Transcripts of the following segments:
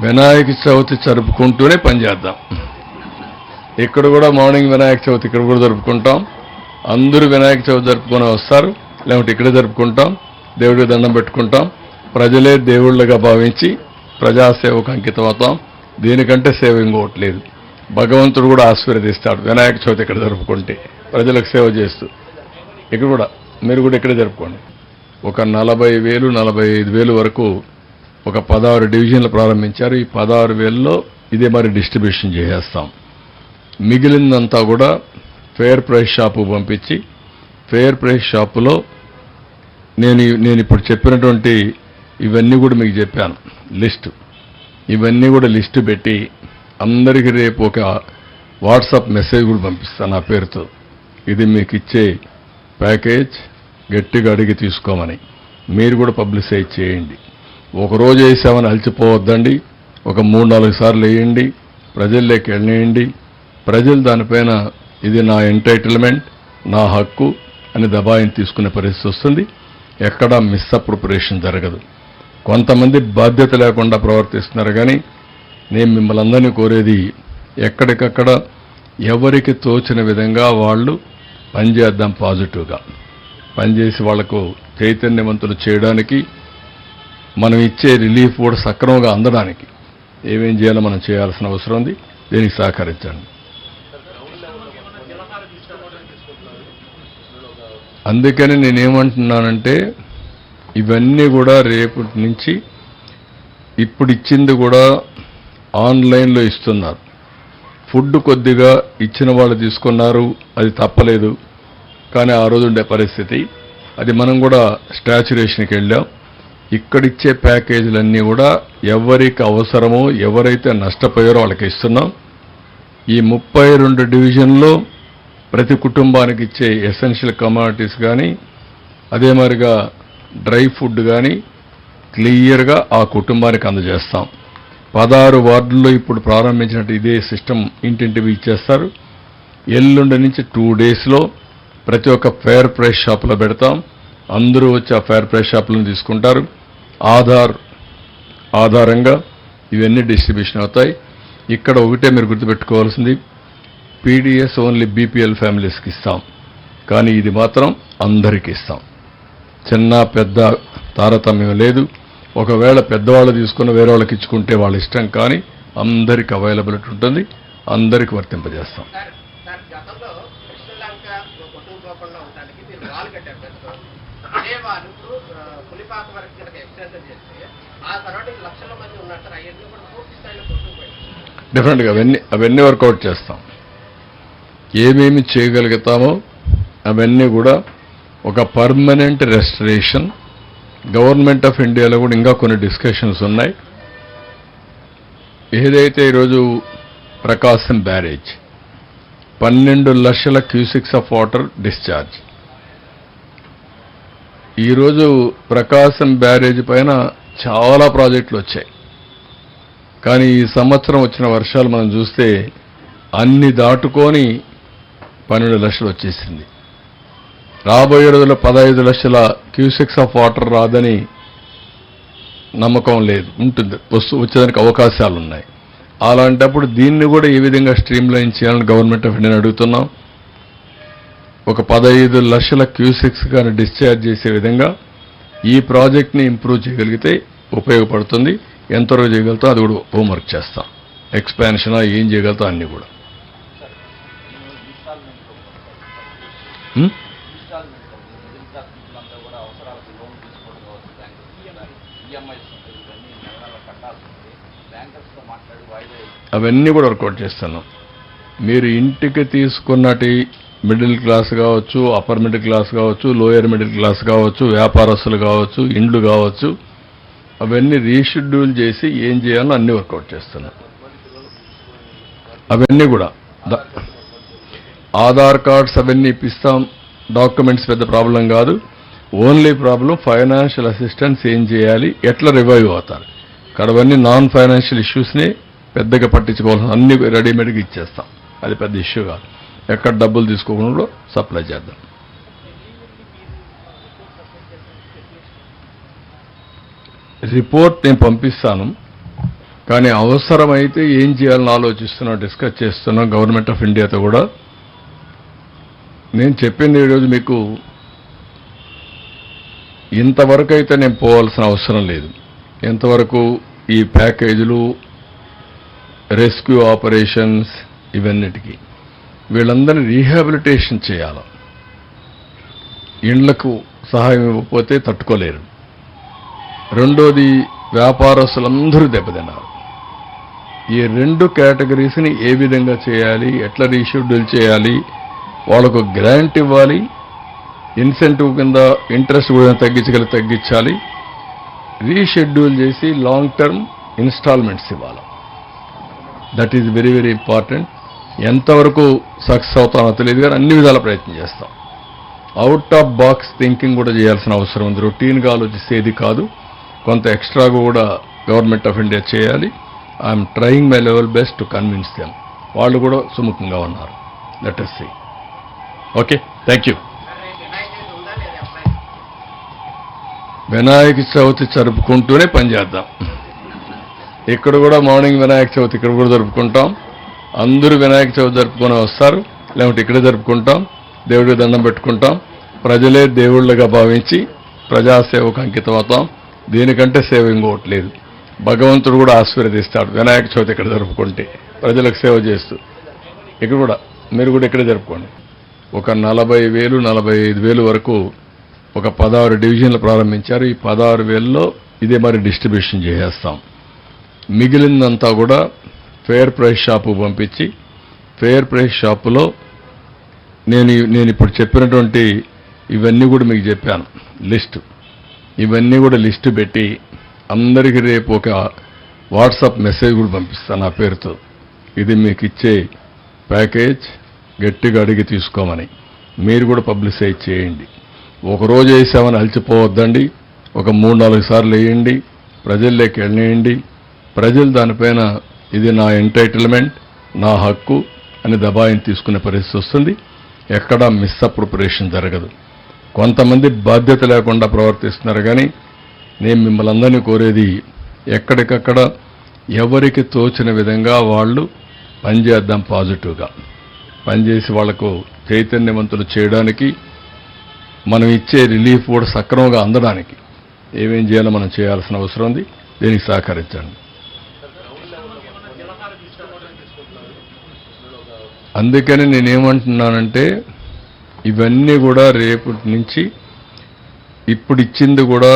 వినాయక చవితి జరుపుకుంటూనే పనిచేద్దాం. ఇక్కడ కూడా మార్నింగ్ వినాయక చవితి ఇక్కడ కూడా జరుపుకుంటాం. అందరూ వినాయక చవితి జరుపుకొని వస్తారు, లేకుంటే ఇక్కడే జరుపుకుంటాం. దేవుడికి దండం పెట్టుకుంటాం. ప్రజలే దేవుళ్ళగా భావించి ప్రజాసేవకు అంకితం అవుతాం. దీనికంటే సేవ ఇంకోట్లేదు. భగవంతుడు కూడా ఆశీర్వదిస్తాడు వినాయక చవితి ఇక్కడ జరుపుకుంటే, ప్రజలకు సేవ చేస్తూ. ఇక్కడ కూడా మీరు కూడా ఇక్కడే జరుపుకోండి. ఒక 40,000 45,000 వరకు ఒక 16 డివిజన్లు ప్రారంభించారు. ఈ 16,000లో ఇదే మరి డిస్ట్రిబ్యూషన్ చేసేస్తాం. మిగిలిందంతా కూడా ఫెయిర్ ప్రైస్ షాపు పంపించి, ఫెయిర్ ప్రైస్ షాపులో నేను ఇప్పుడు చెప్పినటువంటి ఇవన్నీ కూడా మీకు చెప్పాను లిస్టు. ఇవన్నీ కూడా లిస్టు పెట్టి అందరికీ రేపు ఒక వాట్సాప్ మెసేజ్ కూడా పంపిస్తాను నా పేరుతో. ఇది మీకు ఇచ్చే ప్యాకేజ్, గట్టిగా అడిగి తీసుకోమని. మీరు కూడా పబ్లిసైజ్ చేయండి. ఒకరోజు వేసామని అలసిపోవద్దండి. ఒక 3-4 సార్లు వేయండి, ప్రజల్లోకి వెళ్ళేయండి. ప్రజలు దానిపైన ఇది నా ఎంటైటిల్మెంట్, నా హక్కు అని దబాయిని తీసుకునే పరిస్థితి వస్తుంది. ఎక్కడా మిస్అప్రోప్రియేషన్ జరగదు. కొంతమంది బాధ్యత లేకుండా ప్రవర్తిస్తున్నారు. కానీ నేను మిమ్మల్ని అందరినీ కోరేది, ఎక్కడికక్కడ ఎవరికి తోచిన విధంగా వాళ్ళు పనిచేద్దాం. పాజిటివ్గా పనిచేసి వాళ్లకు చైతన్యవంతులు చేయడానికి, మనం ఇచ్చే రిలీఫ్ కూడా సక్రమంగా అందడానికి ఏమేం చేయాలో మనం చేయాల్సిన అవసరం ఉంది. దీనికి సహకరించండి. అందుకని నేనేమంటున్నానంటే, ఇవన్నీ కూడా రేపటి నుంచి, ఇప్పుడు ఇచ్చింది కూడా ఆన్లైన్లో ఇస్తున్నారు. ఫుడ్ కొద్దిగా ఇచ్చిన వాళ్ళు తీసుకున్నారు, అది తప్పలేదు. కానీ ఆ రోజు ఉండే పరిస్థితి అది. మనం కూడా స్టాచ్యురేషన్కి వెళ్ళాం. ఇక్కడిచ్చే ప్యాకేజీలన్నీ కూడా ఎవరికి అవసరమో, ఎవరైతే నష్టపోయారో వాళ్ళకి ఇస్తున్నాం. ఈ 32 డివిజన్లో ప్రతి కుటుంబానికి ఇచ్చే ఎసెన్షియల్ కమోడిటీస్ కానీ, అదే మరిగా డ్రై ఫుడ్ కానీ క్లియర్గా ఆ కుటుంబానికి అందజేస్తాం. 16 వార్డుల్లో ఇప్పుడు ప్రారంభించినట్టు ఇదే సిస్టమ్ ఇంటింటివి ఇచ్చేస్తారు. ఎల్లుండి నుంచి 2 డేస్లో ప్రతి ఒక్క ఫెయిర్ ప్రైస్ షాపులో పెడతాం. అందరూ వచ్చి ఆ ఫెయిర్ ప్రైస్ షాపులను తీసుకుంటారు. ఆధారంగా ఇవన్నీ డిస్ట్రిబ్యూషన్ అవుతాయి. ఇక్కడ ఒకటే మీరు గుర్తుపెట్టుకోవాల్సింది, పీడిఎస్ ఓన్లీ బీపీఎల్ ఫ్యామిలీస్కి ఇస్తాం. కానీ ఇది మాత్రం అందరికీ ఇస్తాం. చిన్న పెద్ద తారతమ్యం లేదు. ఒకవేళ పెద్దవాళ్ళు తీసుకున్న వేరే వాళ్ళకి ఇచ్చుకుంటే వాళ్ళ ఇష్టం. కానీ అందరికి అవైలబిలిటీ ఉంటుంది, అందరికి వర్తింపజేస్తాం. డెఫినెట్గా అవన్నీ వర్కౌట్ చేస్తాం. ఏమేమి చేయగలుగుతామో అవన్నీ కూడా ఒక పర్మనెంట్ రెస్టరేషన్. గవర్నమెంట్ ఆఫ్ ఇండియాలో కూడా ఇంకా కొన్ని డిస్కషన్స్ ఉన్నాయి. ఏదైతే ఈరోజు ప్రకాశం బ్యారేజ్ 12 లక్షల క్యూసిక్స్ ఆఫ్ వాటర్ డిశ్చార్జ్. ఈరోజు ప్రకాశం బ్యారేజ్ పైన చాలా ప్రాజెక్టులు వచ్చాయి. కానీ ఈ సంవత్సరం వచ్చిన వర్షాలు మనం చూస్తే అన్ని దాటుకొని 12 లక్షలు వచ్చేసింది. రాబోయే రోజుల్లో 15 లక్షల క్యూసెక్స్ ఆఫ్ వాటర్ రాదని నమ్మకం లేదు, ఉంటుంది, వచ్చేదానికి అవకాశాలు ఉన్నాయి. అలాంటప్పుడు దీన్ని కూడా ఏ విధంగా స్ట్రీమ్లైన్ చేయాలని గవర్నమెంట్ ఆఫ్ ఇండియాని అడుగుతున్నాం. ఒక 15 లక్షల క్యూసెక్స్ కానీ డిశ్చార్జ్ చేసే విధంగా ఈ ప్రాజెక్ట్ని ఇంప్రూవ్ చేయగలిగితే ఉపయోగపడుతుంది. ఎంతవరకు చేయగలుగుతాం అది కూడా హోంవర్క్ చేస్తాం. ఎక్స్పాన్షన్ ఏం చేయగలుగుతాం అన్నీ కూడా. అవన్నీ కూడా వర్కౌట్ చేస్తున్నాం. మీరు ఇంటికి తీసుకున్నటి మిడిల్ క్లాస్ కావచ్చు, అప్పర్ మిడిల్ క్లాస్ కావచ్చు, లోయర్ మిడిల్ క్లాస్ కావచ్చు, వ్యాపారస్తులు కావచ్చు, ఇండ్లు కావచ్చు, అవన్నీ రీషెడ్యూల్ చేసి ఏం చేయాలో అన్నీ వర్కౌట్ చేస్తున్నాం. అవన్నీ కూడా ఆధార్ కార్డ్స్ అవన్నీ ఇప్పిస్తాం. డాక్యుమెంట్స్ పెద్ద ప్రాబ్లం కాదు. ఓన్లీ ప్రాబ్లం ఫైనాన్షియల్ అసిస్టెన్స్ ఏం చేయాలి, ఎట్లా రివైవ్ అవుతారు. ఇక్కడ అవన్నీ నాన్ ఫైనాన్షియల్ ఇష్యూస్ని పెద్దగా పట్టించుకోవాల్సిన అన్ని రెడీమేడ్గా ఇచ్చేస్తాం. అది పెద్ద ఇష్యూ కాదు. ఎక్కడ డబ్బులు తీసుకోకుండా సప్లై చేద్దాం. రిపోర్ట్ నేను పంపిస్తాను. కానీ అవసరమైతే ఏం చేయాలని ఆలోచిస్తున్నాం, డిస్కస్ చేస్తున్నాం గవర్నమెంట్ ఆఫ్ ఇండియాతో కూడా. నేను చెప్పింది ఈరోజు మీకు ఇంతవరకు అయితే నేను పోవాల్సిన అవసరం లేదు. ఎంతవరకు ఈ ప్యాకేజీలు, రెస్క్యూ ఆపరేషన్స్, ఇవన్నిటికీ వీళ్ళందరినీ రీహాబిలిటేషన్ చేయాలి. ఇండ్లకు సహాయం ఇవ్వకపోతే తట్టుకోలేరు. రెండోది, వ్యాపారస్తులందరూ దెబ్బతిన్నారు. ఈ రెండు కేటగిరీస్ని ఏ విధంగా చేయాలి, ఎట్లా రీషెడ్యూల్ చేయాలి, వాళ్ళకు గ్రాంట్ ఇవ్వాలి, ఇన్సెంటివ్ కింద ఇంట్రెస్ట్ కూడా తగ్గించాలి, రీషెడ్యూల్ చేసి లాంగ్ టర్మ్ ఇన్స్టాల్మెంట్స్ ఇవ్వాలి. That is very very important. ఎంతవరకు సక్సెస్ అవుతామో తెలియదు కానీ అన్ని విధాల ప్రయత్నం చేస్తాం. అవుట్ ఆఫ్ బాక్స్ థింకింగ్ కూడా చేయాల్సిన అవసరం ఉంది. రొటీన్గా ఆలోచిస్తేది కాదు, కొంత ఎక్స్ట్రాగా కూడా గవర్నమెంట్ ఆఫ్ ఇండియా చేయాలి. I'm trying my level best to convince them. వాళ్ళు కూడా సుముఖంగా ఉన్నారు. Let us see. Okay, thank you. Vinayaka Chavithi జరుపుకుంటూనే పనిచేద్దాం. ఇక్కడ కూడా మార్నింగ్ వినాయక చవితి ఇక్కడ కూడా జరుపుకుంటాం. అందరూ వినాయక చవితి జరుపుకొని వస్తారు, లేకుంటే ఇక్కడే జరుపుకుంటాం. దేవుడికి దండం పెట్టుకుంటాం. ప్రజలే దేవుళ్ళగా భావించి ప్రజాసేవకు అంకితం అవుతాం. దీనికంటే సేవ ఇంకోట్లేదు. భగవంతుడు కూడా ఆశీర్వదిస్తాడు వినాయక చవితి ఇక్కడ జరుపుకుంటే, ప్రజలకు సేవ చేస్తూ. ఇక్కడ కూడా మీరు కూడా ఇక్కడే జరుపుకోండి. ఒక 40,000, 45,000 వరకు ఒక 16 డివిజన్లు ప్రారంభించారు. ఈ 16,000లో ఇదే మరి డిస్ట్రిబ్యూషన్ చేసేస్తాం. మిగిలిందంతా కూడా ఫెయిర్ ప్రైస్ షాపు పంపించి, ఫెయిర్ ప్రైస్ షాపులో నేను ఇప్పుడు చెప్పినటువంటి ఇవన్నీ కూడా మీకు చెప్పాను లిస్టు. ఇవన్నీ కూడా లిస్టు పెట్టి అందరికీ రేపు ఒక వాట్సాప్ మెసేజ్ కూడా పంపిస్తాను నా పేరుతో. ఇది మీకు ఇచ్చే ప్యాకేజ్, గట్టిగా అడిగి తీసుకోమని. మీరు కూడా పబ్లిసైజ్ చేయండి. ఒకరోజు వేసామని అలసిపోవద్దండి. ఒక 3-4 సార్లు వేయండి, ప్రజల్లోకి వెళ్ళేయండి. ప్రజలు దానిపైన ఇది నా ఎంటైటిల్మెంట్, నా హక్కు అని దబాయిని తీసుకునే పరిస్థితి వస్తుంది. ఎక్కడా మిస్అప్రోప్రియేషన్ జరగదు. కొంతమంది బాధ్యత లేకుండా ప్రవర్తిస్తున్నారు. కానీ నేను మిమ్మల్ని అందరినీ కోరేది, ఎక్కడికక్కడ ఎవరికి తోచిన విధంగా వాళ్ళు పనిచేద్దాం. పాజిటివ్గా పనిచేసి వాళ్లకు చైతన్యవంతులు చేయడానికి, మనం ఇచ్చే రిలీఫ్ కూడా సక్రమంగా అందడానికి ఏమేం చేయాలో మనం చేయాల్సిన అవసరం ఉంది. దీనికి సహకరించండి. అందుకని నేనేమంటున్నానంటే, ఇవన్నీ కూడా రేపటి నుంచి, ఇప్పుడు ఇచ్చింది కూడా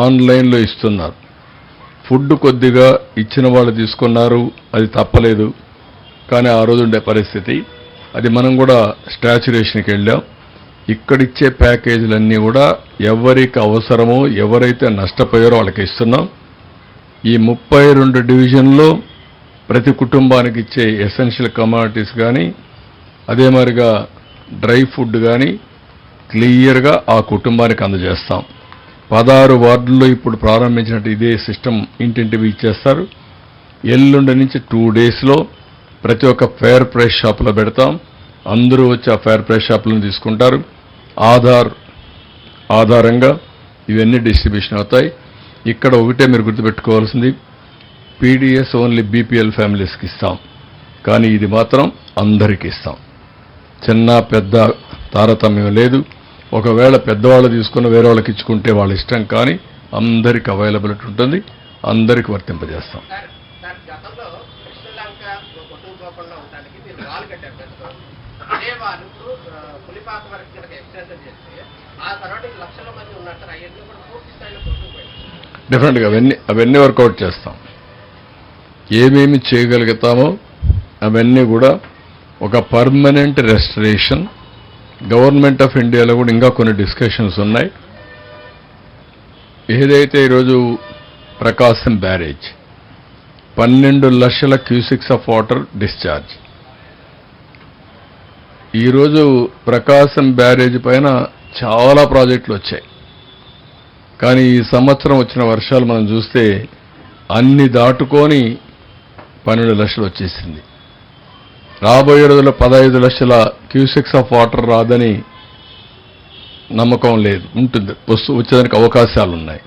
ఆన్లైన్లో ఇస్తున్నారు. ఫుడ్ కొద్దిగా ఇచ్చిన వాళ్ళు తీసుకున్నారు, అది తప్పలేదు. కానీ ఆ రోజు ఉండే పరిస్థితి అది. మనం కూడా స్టాచ్యురేషన్కి వెళ్ళాం. ఇక్కడిచ్చే ప్యాకేజీలన్నీ కూడా ఎవరికి అవసరమో, ఎవరైతే నష్టపోయారో వాళ్ళకి ఇస్తున్నాం. ఈ 32 డివిజన్లో ప్రతి కుటుంబానికి ఇచ్చే ఎసెన్షియల్ కమోడిటీస్ కానీ, అదే మరిగా డ్రై ఫుడ్ కానీ క్లియర్గా ఆ కుటుంబానికి అందజేస్తాం. 16 వార్డుల్లో ఇప్పుడు ప్రారంభించినట్టు ఇదే సిస్టమ్ ఇంటింటివి ఇచ్చేస్తారు. ఎల్లుండి నుంచి 2 డేస్లో ప్రతి ఒక్క ఫెయిర్ ప్రైస్ షాపులో పెడతాం. అందరూ వచ్చి ఆ ఫెయిర్ ప్రైస్ షాపులను తీసుకుంటారు. ఆధారంగా ఇవన్నీ డిస్ట్రిబ్యూషన్ అవుతాయి. ఇక్కడ ఒకటే మీరు గుర్తుపెట్టుకోవాల్సింది, పీడిఎస్ ఓన్లీ బీపీఎల్ ఫ్యామిలీస్కి ఇస్తాం, కానీ ఇది మాత్రం అందరికీ ఇస్తాం. చిన్న పెద్ద తారతమ్యం లేదు. ఒకవేళ పెద్దవాళ్ళు తీసుకున్న వేరే వాళ్ళకి ఇచ్చుకుంటే వాళ్ళ ఇష్టం, కానీ అందరికి అవైలబిలిటీ ఉంటుంది. అందరికి వర్తింపజేస్తాం. డెఫినెట్గా అవన్నీ వర్కౌట్ చేస్తాం. ఏమేమి చేయగలుగుతామో అవన్నీ కూడా ఒక పర్మనెంట్ రెస్టరేషన్. గవర్నమెంట్ ఆఫ్ ఇండియాలో కూడా ఇంకా కొన్ని డిస్కషన్స్ ఉన్నాయి. ఏదైతే ఈరోజు ప్రకాశం బ్యారేజ్ 12 లక్షల క్యూసిక్స్ ఆఫ్ వాటర్ డిశ్చార్జ్, ఈరోజు ప్రకాశం బ్యారేజ్ పైన చాలా ప్రాజెక్టులు వచ్చాయి. కానీ ఈ సంవత్సరం వచ్చిన వర్షాలు మనం చూస్తే అన్ని దాటుకొని 12 లక్షలు వచ్చేసింది. రాబోయే రోజుల్లో 15 లక్షల క్యూసెక్స్ ఆఫ్ వాటర్ రాదని నమ్మకం లేదు, ఉంటుంది, వచ్చేదానికి అవకాశాలు ఉన్నాయి.